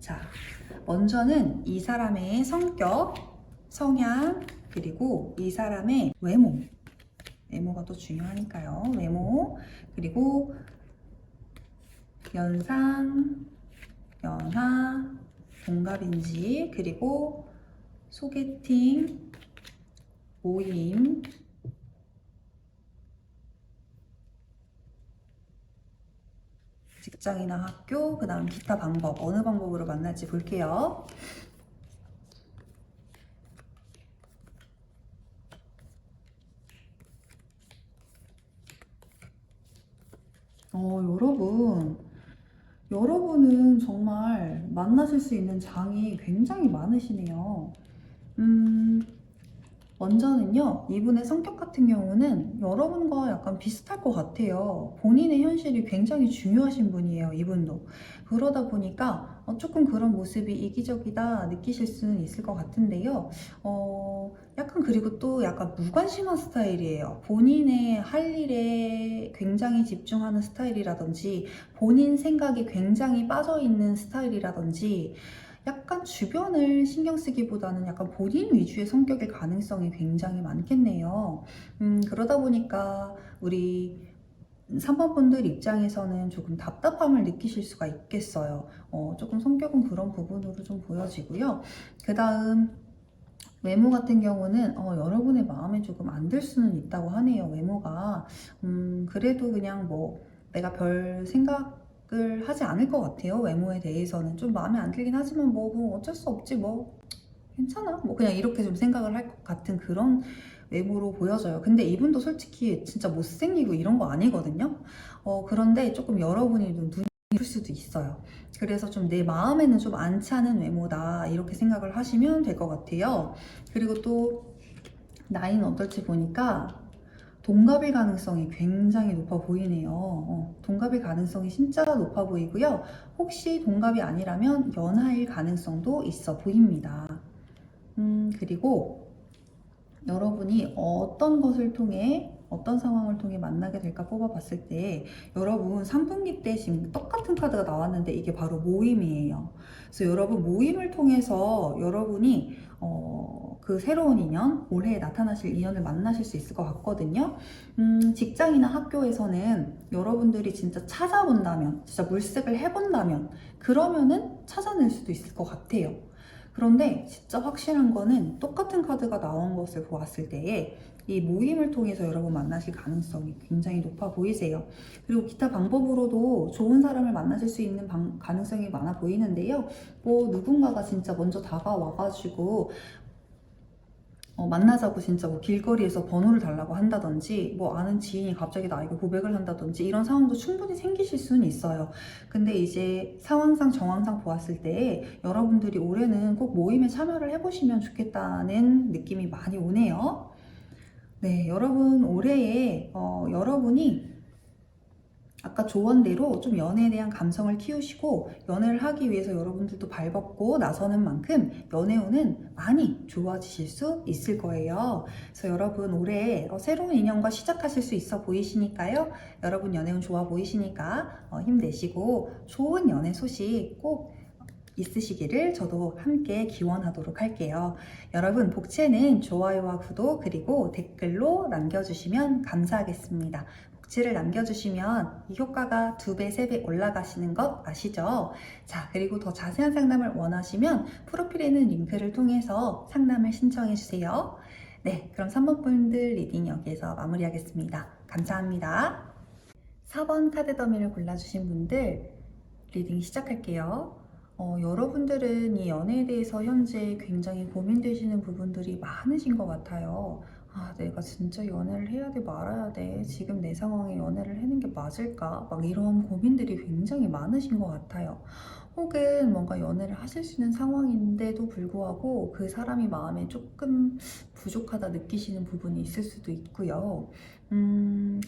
자, 먼저는 이 사람의 성격, 성향, 그리고 이 사람의 외모. 외모가 또 중요하니까요. 외모, 그리고 연상, 연하, 동갑인지, 그리고 소개팅, 모임, 직장이나 학교, 그 다음 기타 방법, 어느 방법으로 만날지 볼게요. 여러분은 정말 만나실 수 있는 장이 굉장히 많으시네요. 음, 먼저는요, 이분의 성격 같은 경우는 여러분과 약간 비슷할 것 같아요. 본인의 현실이 굉장히 중요하신 분이에요, 이분도. 그러다 보니까 조금 그런 모습이 이기적이다 느끼실 수는 있을 것 같은데요. 약간 그리고 또 약간 무관심한 스타일이에요. 본인의 할 일에 굉장히 집중하는 스타일이라든지, 본인 생각이 굉장히 빠져있는 스타일이라든지, 약간 주변을 신경 쓰기보다는 약간 본인 위주의 성격일 가능성이 굉장히 많겠네요. 그러다 보니까 우리 3번 분들 입장에서는 조금 답답함을 느끼실 수가 있겠어요. 조금 성격은 그런 부분으로 좀 보여지고요. 그 다음 외모 같은 경우는 여러분의 마음에 조금 안 들 수는 있다고 하네요. 외모가 그래도 그냥 뭐 내가 별 생각을 하지 않을 것 같아요. 외모에 대해서는 좀 마음에 안 들긴 하지만 뭐 어쩔 수 없지 뭐 괜찮아 뭐 그냥 이렇게 좀 생각을 할 것 같은 그런 외모로 보여져요. 근데 이분도 솔직히 진짜 못생기고 이런 거 아니거든요. 그런데 조금 여러분이 좀 눈이 풀 수도 있어요. 그래서 좀 내 마음에는 좀 안 차는 외모다 이렇게 생각을 하시면 될 것 같아요. 그리고 또 나이는 어떨지 보니까 동갑일 가능성이 굉장히 높아 보이네요. 동갑일 가능성이 진짜 높아 보이고요. 혹시 동갑이 아니라면 연하일 가능성도 있어 보입니다. 그리고 여러분이 어떤 것을 통해 어떤 상황을 통해 만나게 될까 뽑아봤을 때 여러분 3분기 때 지금 똑같은 카드가 나왔는데 이게 바로 모임이에요. 그래서 여러분 모임을 통해서 여러분이 그 새로운 인연, 올해 나타나실 인연을 만나실 수 있을 것 같거든요. 직장이나 학교에서는 여러분들이 진짜 찾아본다면, 진짜 물색을 해본다면 그러면은 찾아낼 수도 있을 것 같아요. 그런데 진짜 확실한 거는 똑같은 카드가 나온 것을 보았을 때에 이 모임을 통해서 여러분 만나실 가능성이 굉장히 높아 보이세요. 그리고 기타 방법으로도 좋은 사람을 만나실 수 있는 가능성이 많아 보이는데요. 뭐 누군가가 진짜 먼저 다가와가지고 만나자고 진짜 뭐 길거리에서 번호를 달라고 한다든지 뭐 아는 지인이 갑자기 나에게 고백을 한다든지 이런 상황도 충분히 생기실 수는 있어요. 근데 이제 상황상 정황상 보았을 때 여러분들이 올해는 꼭 모임에 참여를 해보시면 좋겠다는 느낌이 많이 오네요. 네, 여러분 올해에 여러분이 아까 조언대로 좀 연애에 대한 감성을 키우시고 연애를 하기 위해서 여러분들도 발벗고 나서는 만큼 연애운은 많이 좋아지실 수 있을 거예요. 그래서 여러분 올해 새로운 인연과 시작하실 수 있어 보이시니까요. 여러분 연애운 좋아 보이시니까 힘내시고 좋은 연애 소식 꼭 있으시기를 저도 함께 기원하도록 할게요. 여러분 복채는 좋아요와 구독 그리고 댓글로 남겨주시면 감사하겠습니다. 글을 남겨주시면 이 효과가 2배, 3배 올라가시는 것 아시죠? 자, 그리고 더 자세한 상담을 원하시면 프로필에 있는 링크를 통해서 상담을 신청해주세요. 네, 그럼 3번 분들 리딩 여기에서 마무리하겠습니다. 감사합니다. 4번 카드 더미를 골라주신 분들 리딩 시작할게요. 여러분들은 이 연애에 대해서 현재 굉장히 고민되시는 부분들이 많으신 것 같아요. 아, 내가 진짜 연애를 해야 돼, 말아야 돼. 지금 내 상황에 연애를 하는 게 맞을까? 막 이런 고민들이 굉장히 많으신 것 같아요. 혹은 뭔가 연애를 하실 수 있는 상황인데도 불구하고 그 사람이 마음에 조금 부족하다 느끼시는 부분이 있을 수도 있고요.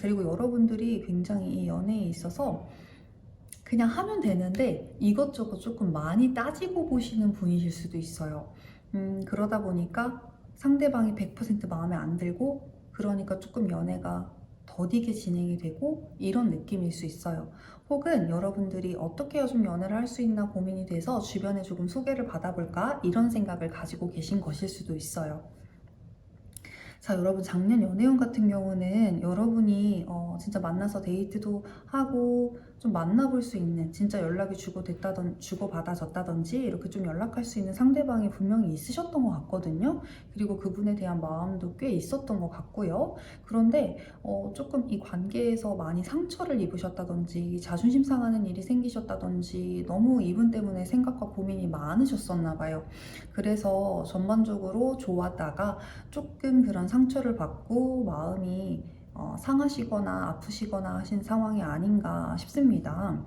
그리고 여러분들이 굉장히 이 연애에 있어서 그냥 하면 되는데 이것저것 조금 많이 따지고 보시는 분이실 수도 있어요. 그러다 보니까 상대방이 100% 마음에 안 들고 그러니까 조금 연애가 더디게 진행이 되고 이런 느낌일 수 있어요. 혹은 여러분들이 어떻게 해야 좀 연애를 할 수 있나 고민이 돼서 주변에 조금 소개를 받아볼까 이런 생각을 가지고 계신 것일 수도 있어요. 자, 여러분 작년 연애운 같은 경우는 여러분이 진짜 만나서 데이트도 하고 좀 만나볼 수 있는 진짜 연락이 주고받아졌다든지 이렇게 좀 연락할 수 있는 상대방이 분명히 있으셨던 것 같거든요. 그리고 그분에 대한 마음도 꽤 있었던 것 같고요. 그런데 조금 이 관계에서 많이 상처를 입으셨다든지 자존심 상하는 일이 생기셨다든지 너무 이분 때문에 생각과 고민이 많으셨었나 봐요. 그래서 전반적으로 좋았다가 조금 그런 상처를 받고 마음이 상하시거나 아프시거나 하신 상황이 아닌가 싶습니다.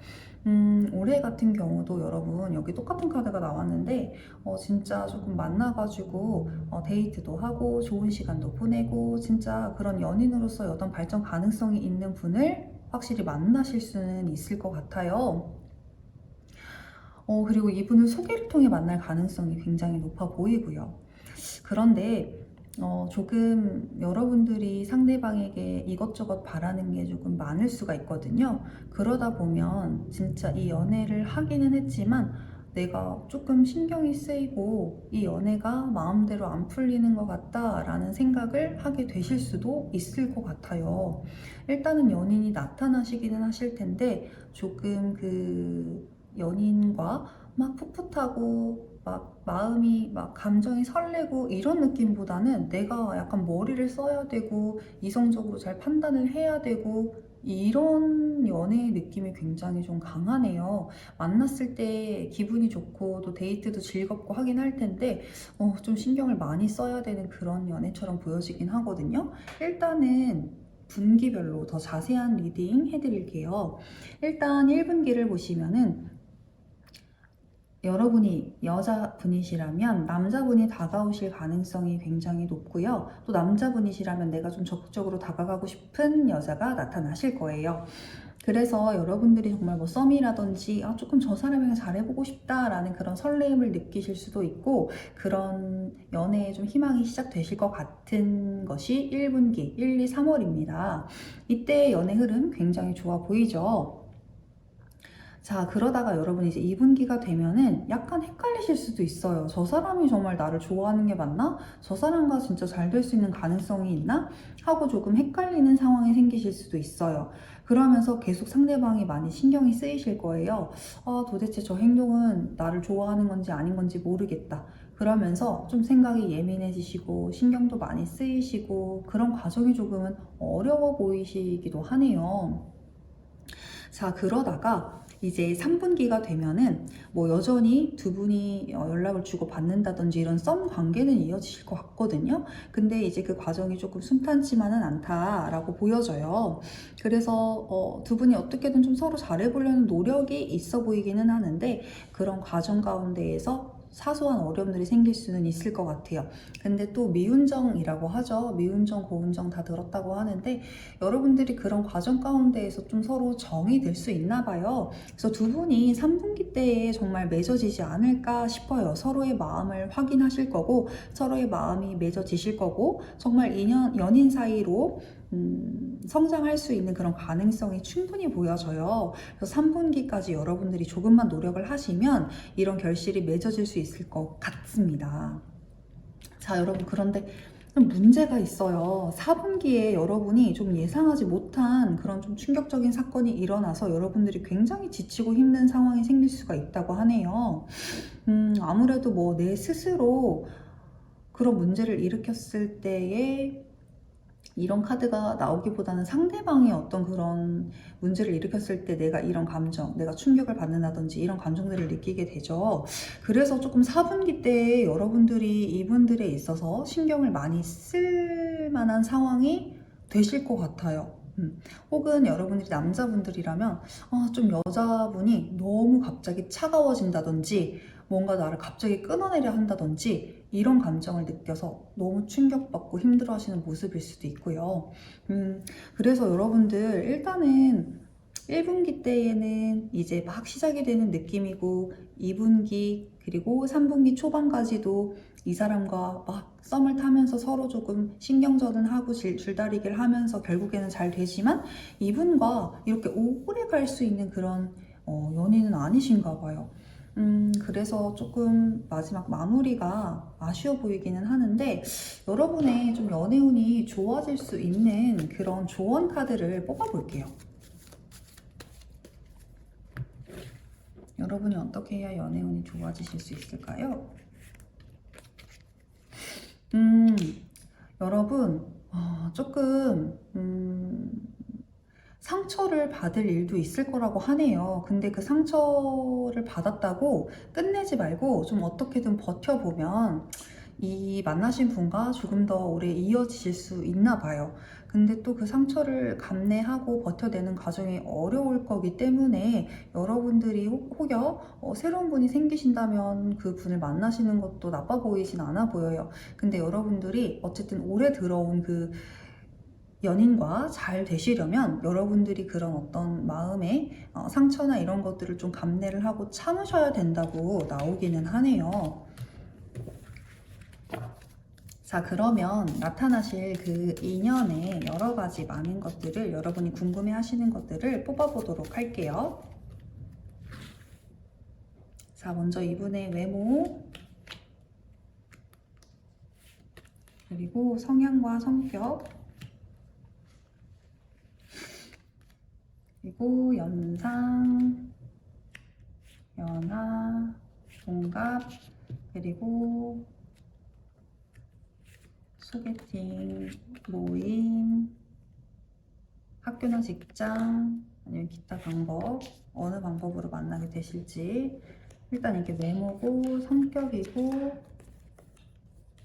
올해 같은 경우도 여러분 여기 똑같은 카드가 나왔는데 진짜 조금 만나가지고 데이트도 하고 좋은 시간도 보내고 진짜 그런 연인으로서 어떤 발전 가능성이 있는 분을 확실히 만나실 수는 있을 것 같아요. 그리고 이분을 소개를 통해 만날 가능성이 굉장히 높아 보이고요. 그런데 조금 여러분들이 상대방에게 이것저것 바라는 게 조금 많을 수가 있거든요. 그러다 보면 진짜 이 연애를 하기는 했지만 내가 조금 신경이 쓰이고 이 연애가 마음대로 안 풀리는 것 같다라는 생각을 하게 되실 수도 있을 것 같아요. 일단은 연인이 나타나시기는 하실 텐데 조금 그 연인과 막 풋풋하고 막 마음이 막 감정이 설레고 이런 느낌보다는 내가 약간 머리를 써야 되고 이성적으로 잘 판단을 해야 되고 이런 연애의 느낌이 굉장히 좀 강하네요. 만났을 때 기분이 좋고 또 데이트도 즐겁고 하긴 할 텐데 좀 신경을 많이 써야 되는 그런 연애처럼 보여지긴 하거든요. 일단은 분기별로 더 자세한 리딩 해드릴게요. 일단 1분기를 보시면은 여러분이 여자분이시라면 남자분이 다가오실 가능성이 굉장히 높고요. 또 남자분이시라면 내가 좀 적극적으로 다가가고 싶은 여자가 나타나실 거예요. 그래서 여러분들이 정말 뭐 썸이라든지 조금 저 사람이랑 잘해보고 싶다라는 그런 설레임을 느끼실 수도 있고 그런 연애에 좀 희망이 시작되실 것 같은 것이 1분기, 1, 2, 3월입니다. 이때 연애 흐름 굉장히 좋아 보이죠? 자, 그러다가 여러분이 이제 2분기가 되면은 약간 헷갈리실 수도 있어요. 저 사람이 정말 나를 좋아하는 게 맞나? 저 사람과 진짜 잘 될 수 있는 가능성이 있나? 하고 조금 헷갈리는 상황이 생기실 수도 있어요. 그러면서 계속 상대방이 많이 신경이 쓰이실 거예요. 도대체 저 행동은 나를 좋아하는 건지 아닌 건지 모르겠다. 그러면서 좀 생각이 예민해지시고 신경도 많이 쓰이시고 그런 과정이 조금은 어려워 보이시기도 하네요. 자, 그러다가 이제 3분기가 되면은 뭐 여전히 두 분이 연락을 주고 받는다든지 이런 썸 관계는 이어지실 것 같거든요. 근데 이제 그 과정이 조금 순탄치만은 않다라고 보여져요. 그래서 두 분이 어떻게든 좀 서로 잘해보려는 노력이 있어 보이기는 하는데 그런 과정 가운데에서 사소한 어려움들이 생길 수는 있을 것 같아요. 근데 또 미운정이라고 하죠. 미운정, 고운정 다 들었다고 하는데 여러분들이 그런 과정 가운데에서 좀 서로 정이 될 수 있나 봐요. 그래서 두 분이 3분기 때에 정말 맺어지지 않을까 싶어요. 서로의 마음을 확인하실 거고 서로의 마음이 맺어지실 거고 정말 연인 사이로 성장할 수 있는 그런 가능성이 충분히 보여져요. 그래서 3분기까지 여러분들이 조금만 노력을 하시면 이런 결실이 맺어질 수 있을 것 같습니다. 자, 여러분, 그런데 좀 문제가 있어요. 4분기에 여러분이 좀 예상하지 못한 그런 좀 충격적인 사건이 일어나서 여러분들이 굉장히 지치고 힘든 상황이 생길 수가 있다고 하네요. 아무래도 뭐 내 스스로 그런 문제를 일으켰을 때에 이런 카드가 나오기보다는 상대방의 어떤 그런 문제를 일으켰을 때 내가 이런 감정, 내가 충격을 받는다든지 이런 감정들을 느끼게 되죠. 그래서 조금 4분기 때 여러분들이 이분들에 있어서 신경을 많이 쓸 만한 상황이 되실 것 같아요. 혹은 여러분들이 남자분들이라면 좀 여자분이 너무 갑자기 차가워진다든지 뭔가 나를 갑자기 끊어내려 한다든지 이런 감정을 느껴서 너무 충격받고 힘들어하시는 모습일 수도 있고요. 그래서 여러분들 일단은 1분기 때에는 이제 막 시작이 되는 느낌이고 2분기 그리고 3분기 초반까지도 이 사람과 막 썸을 타면서 서로 조금 신경전은 하고 줄다리기를 하면서 결국에는 잘 되지만 이분과 이렇게 오래 갈 수 있는 그런 연인은 아니신가 봐요. 그래서 조금 마지막 마무리가 아쉬워 보이기는 하는데 여러분의 좀 연애운이 좋아질 수 있는 그런 조언 카드를 뽑아볼게요. 여러분이 어떻게 해야 연애운이 좋아지실 수 있을까요? 여러분 조금 상처를 받을 일도 있을 거라고 하네요. 근데 그 상처를 받았다고 끝내지 말고 좀 어떻게든 버텨보면 이 만나신 분과 조금 더 오래 이어지실 수 있나 봐요. 근데 또 그 상처를 감내하고 버텨내는 과정이 어려울 거기 때문에 여러분들이 혹여 새로운 분이 생기신다면 그 분을 만나시는 것도 나빠 보이진 않아 보여요. 근데 여러분들이 어쨌든 오래 들어온 그 연인과 잘 되시려면 여러분들이 그런 어떤 마음의 상처나 이런 것들을 좀 감내를 하고 참으셔야 된다고 나오기는 하네요. 자, 그러면 나타나실 그 인연의 여러 가지 많은 것들을 여러분이 궁금해 하시는 것들을 뽑아보도록 할게요. 자, 먼저 이분의 외모, 그리고 성향과 성격, 그리고 연상, 연하, 동갑, 그리고 소개팅, 모임, 학교나 직장, 아니면 기타 방법, 어느 방법으로 만나게 되실지. 일단 이게 외모고 성격이고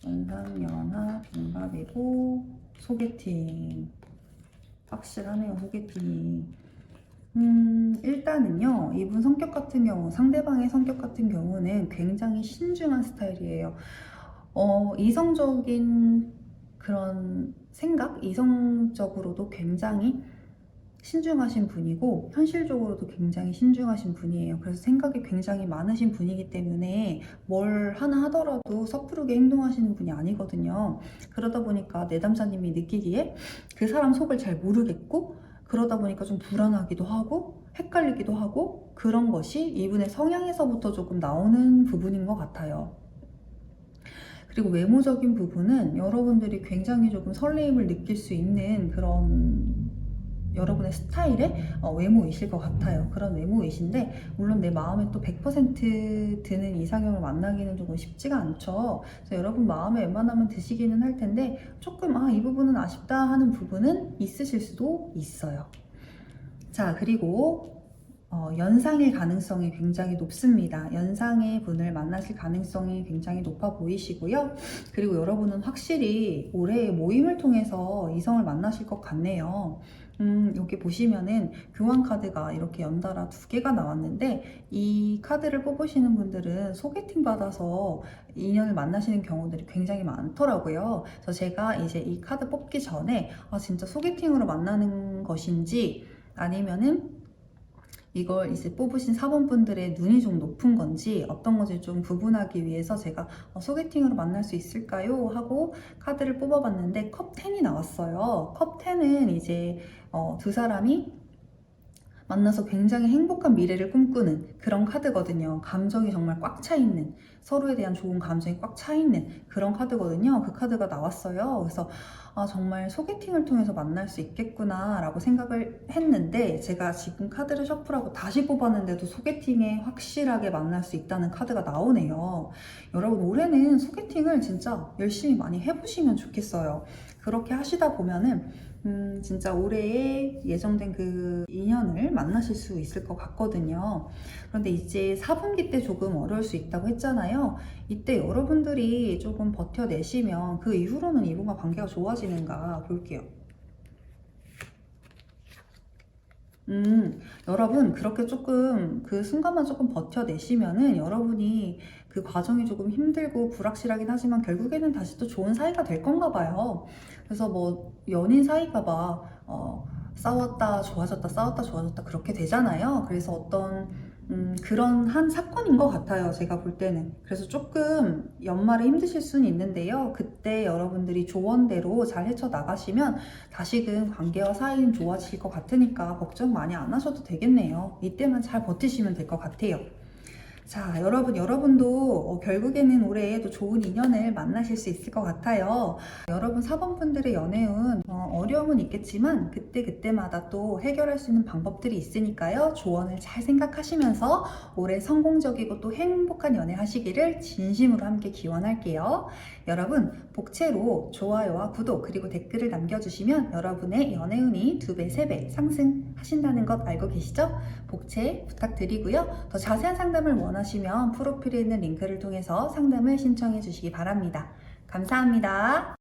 연상, 연하, 동갑이고 소개팅. 확실하네요, 소개팅이. 일단은요, 이분 성격 같은 경우, 상대방의 성격 같은 경우는 굉장히 신중한 스타일이에요. 이성적인 그런 생각, 이성적으로도 굉장히 신중하신 분이고 현실적으로도 굉장히 신중하신 분이에요. 그래서 생각이 굉장히 많으신 분이기 때문에 뭘 하나 하더라도 섣부르게 행동하시는 분이 아니거든요. 그러다 보니까 내담자님이 느끼기에 그 사람 속을 잘 모르겠고 그러다 보니까 좀 불안하기도 하고 헷갈리기도 하고 그런 것이 이분의 성향에서부터 조금 나오는 부분인 것 같아요. 그리고 외모적인 부분은 여러분들이 굉장히 조금 설레임을 느낄 수 있는 그런 여러분의 스타일의 외모이실 것 같아요. 그런 외모이신데 물론 내 마음에 또 100% 드는 이상형을 만나기는 조금 쉽지가 않죠. 그래서 여러분 마음에 웬만하면 드시기는 할 텐데 조금 이 부분은 아쉽다 하는 부분은 있으실 수도 있어요. 자, 그리고 연상일 가능성이 굉장히 높습니다. 연상의 분을 만나실 가능성이 굉장히 높아 보이시고요. 그리고 여러분은 확실히 올해의 모임을 통해서 이성을 만나실 것 같네요. 여기 보시면은 교환 카드가 이렇게 연달아 2개가 나왔는데 이 카드를 뽑으시는 분들은 소개팅 받아서 인연을 만나시는 경우들이 굉장히 많더라고요. 그래서 제가 이제 이 카드 뽑기 전에 진짜 소개팅으로 만나는 것인지 아니면은 이걸 이제 뽑으신 사본분들의 눈이 좀 높은 건지 어떤 건지 좀 구분하기 위해서 제가 소개팅으로 만날 수 있을까요? 하고 카드를 뽑아봤는데 컵 10이 나왔어요. 컵 10은 이제 두 사람이 만나서 굉장히 행복한 미래를 꿈꾸는 그런 카드거든요. 감정이 정말 꽉 차 있는, 서로에 대한 좋은 감정이 꽉 차 있는 그런 카드거든요. 그 카드가 나왔어요. 그래서 정말 소개팅을 통해서 만날 수 있겠구나 라고 생각을 했는데, 제가 지금 카드를 셔플하고 다시 뽑았는데도 소개팅에 확실하게 만날 수 있다는 카드가 나오네요. 여러분, 올해는 소개팅을 진짜 열심히 많이 해보시면 좋겠어요. 그렇게 하시다 보면은 진짜 올해에 예정된 그 인연을 만나실 수 있을 것 같거든요. 그런데 이제 4분기 때 조금 어려울 수 있다고 했잖아요. 이때 여러분들이 조금 버텨내시면 그 이후로는 이분과 관계가 좋아지는가 볼게요. 여러분, 그렇게 조금 그 순간만 조금 버텨내시면은 여러분이 그 과정이 조금 힘들고 불확실하긴 하지만 결국에는 다시 또 좋은 사이가 될 건가 봐요. 그래서 뭐 연인 사이가 막 싸웠다 좋아졌다 싸웠다 좋아졌다 그렇게 되잖아요. 그래서 어떤 그런 한 사건인 것 같아요. 제가 볼 때는. 그래서 조금 연말에 힘드실 수는 있는데요. 그때 여러분들이 조언대로 잘 헤쳐나가시면 다시금 관계와 사이는 좋아질 것 같으니까 걱정 많이 안 하셔도 되겠네요. 이때만 잘 버티시면 될 것 같아요. 자, 여러분도 결국에는 올해에도 좋은 인연을 만나실 수 있을 것 같아요. 여러분 4번 분들의 연애운 어려움은 있겠지만 그때마다 또 해결할 수 있는 방법들이 있으니까요. 조언을 잘 생각하시면서 올해 성공적이고 또 행복한 연애 하시기를 진심으로 함께 기원할게요. 여러분, 복채로 좋아요와 구독 그리고 댓글을 남겨주시면 여러분의 연애운이 2배, 3배 상승하신다는 것 알고 계시죠? 복채 부탁드리고요. 더 자세한 상담을 원하시면 프로필에 있는 링크를 통해서 상담을 신청해 주시기 바랍니다. 감사합니다.